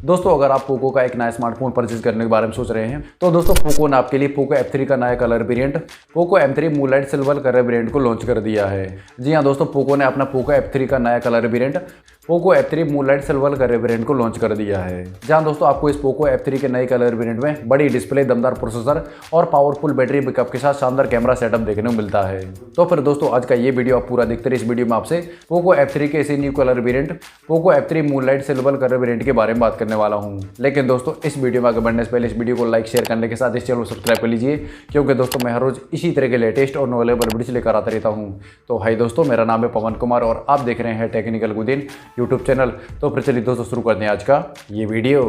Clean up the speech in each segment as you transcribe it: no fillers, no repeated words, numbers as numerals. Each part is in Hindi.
दोस्तों अगर आप पोको का एक नया स्मार्टफोन परचेज करने के बारे में सोच रहे हैं तो दोस्तों पोको ने आपके लिए पोको F3 का नया colour variant Poco M3 moonlight silver colour variant को लॉन्च कर दिया है। जी हाँ दोस्तों, पोको ने अपना पोको F3 का नया colour variant Poco F3 moonlight silver colour variant को लॉन्च कर दिया है। जहां दोस्तों आपको इस पोको F3 के नए कलर वेरिएंट में बड़ी डिस्प्ले, दमदार प्रोसेसर और पावरफुल बैटरी बैकअप के साथ शानदार कैमरा सेटअप देखने को मिलता है। तो फिर दोस्तों आज का ये वीडियो आप पूरा देखते रहिए। इस वीडियो में आपसे पोको F3 के इसी new colour variant Poco F3 moonlight silver colour variant के बारे में बात करने वाला हूँ। लेकिन दोस्तों इस वीडियो में आगे बढ़ने से पहले इस वीडियो को लाइक शेयर करने के साथ इस चैनल को सब्सक्राइब कर लीजिए, क्योंकि दोस्तों मैं हर रोज इसी तरह के लेटेस्ट और नॉलेजेबल वीडियो लेकर आता रहता हूँ। तो हाय दोस्तों, मेरा नाम है पवन कुमार और आप देख रहे हैं टेक्निकल गुदेन यूट्यूब चैनल। तो फिर चलिए दोस्तों शुरू करते हैं आज का ये वीडियो।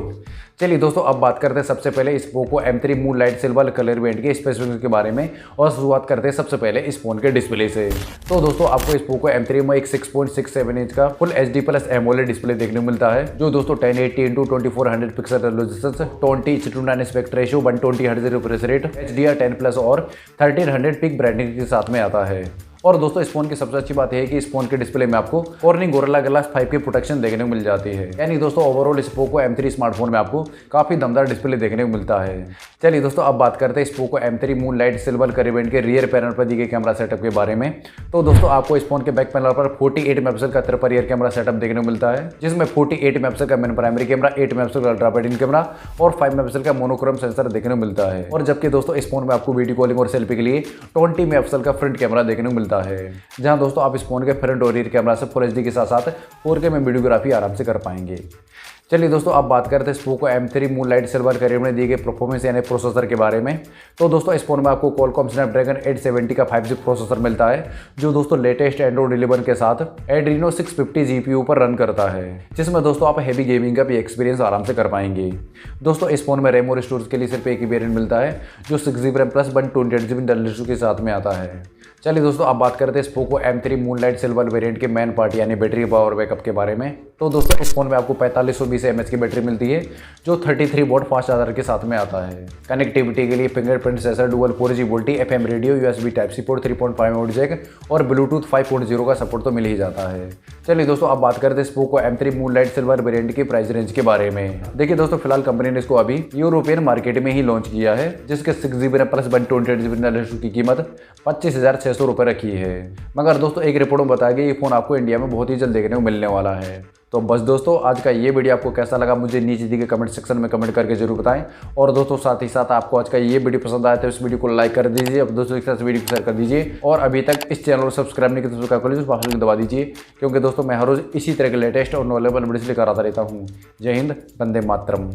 चलिए दोस्तों अब बात करते हैं सबसे पहले इस Poco M3 moonlight silver colour variant के स्पेसिफिकेशन के बारे में और शुरुआत करते हैं सबसे पहले इस फोन के डिस्प्ले से। तो दोस्तों आपको इस पोको M3 में एक 6.67 इंच का full HD plus AMOLED display देखने को मिलता है, जो दोस्तों 1080x2400 pixel resolution, 20:9 aspect ratio, 120 hertz refresh rate, HDR 10+ और 1300 पिक ब्राइटनेस के साथ में आता है। और दोस्तों इस फोन की सबसे अच्छी बात है कि इस फोन के डिस्प्ले में आपको कॉर्निंग गोरिल्ला ग्लास 5 की प्रोटेक्शन देखने को मिल जाती है। यानी दोस्तों ओवरऑल इस पोको M3 स्मार्टफोन में आपको काफी दमदार डिस्प्ले देखने को मिलता है। चलिए दोस्तों अब बात करते हैं इस Poco M3 moonlight silver colour variant के रियर पैनल पर दी गई कैमरा सेटअप के बारे में। तो दोस्तों आपको इस फोन के बैक पैनल पर 48 मेगापिक्सल का ट्रिपल रियर कैमरा सेटअप देखने को मिलता है, जिसमें 48 मेगापिक्सल का मेन प्राइमरी कैमरा, 8 मेगापिक्सल का अल्ट्रा वाइड कैमरा और 5 मेगापिक्सल का मोनोक्रोम सेंसर देखने को मिलता है। और जबकि दोस्तों इस फोन में आपको वीडियो कॉलिंग और सेल्फी के लिए 20 मेगापिक्सल का फ्रंट कैमरा देखने को मिलता है। दोस्तों आप इस फोन के फ्रंट और रियर कैमरा से फुल HD के साथ साथ 4K में वीडियोग्राफी आराम से कर पाएंगे। चलिए दोस्तों अब बात करते हैं इस Poco M3 moonlight silver colour में दी गई परफॉर्मेंस यानी प्रोसेसर के बारे में। तो दोस्तों इस फोन में आपको Qualcomm स्नैपड्रैगन 870 का 5G प्रोसेसर मिलता है, जो दोस्तों लेटेस्ट एंड्रॉइड 11 के साथ Adreno 650 GPU पर रन करता है, जिसमें दोस्तों आप हैवी गेमिंग का भी एक्सपीरियंस आराम से कर पाएंगे। दोस्तों इस फोन में रैम और स्टोरेज के लिए सिर्फ एक ही वेरिएंट मिलता है, जो 6GB RAM plus 128GB internal के साथ में आता है। चलिए दोस्तों अब बात करते हैं इस Poco M3 moonlight silver variant के मेन पार्ट यानी बैटरी पावर बैकअप के बारे में। तो दोस्तों इस फोन में आपको 4520 mAh की बैटरी मिलती है, जो 33 वॉट फास्ट चार्जर के साथ में आता है। कनेक्टिविटी के लिए fingerprint sensor, dual 4G VoLTE, FM radio, USB type C port, 3.5 jack और ब्लूटूथ 5.0 का सपोर्ट तो मिल ही जाता है। चलिए दोस्तों अब बात करते हैं इस Poco M3 moonlight silver variant की प्राइस रेंज के बारे में। देखिए दोस्तों फिलहाल कंपनी ने इसको अभी यूरोपियन मार्केट में ही लॉन्च किया है, जिसके 6GB RAM plus 128GB internal की कीमत 25,600 रुपये रखी है। मगर दोस्तों एक रिपोर्ट में बताया गया ये फोन आपको इंडिया में बहुत ही जल्द देखने को मिलने वाला है। तो बस दोस्तों आज का ये वीडियो आपको कैसा लगा मुझे नीचे दिए गए कमेंट सेक्शन में कमेंट करके जरूर बताएं। और दोस्तों साथ ही साथ आपको आज का ये वीडियो पसंद आया तो इस वीडियो को लाइक कर दीजिए, अब दोस्तों के साथ वीडियो को शेयर कर दीजिए और अभी तक इस चैनल को सब्सक्राइब नहीं किया तो सब्सक्राइब कर लीजिए, पास में दबा दीजिए, क्योंकि दोस्तों मैं हर रोज इसी तरह के लेटेस्ट और नॉलेजेबल वीडियो लेकर आता रहता हूँ। जय हिंद, वंदे मातरम।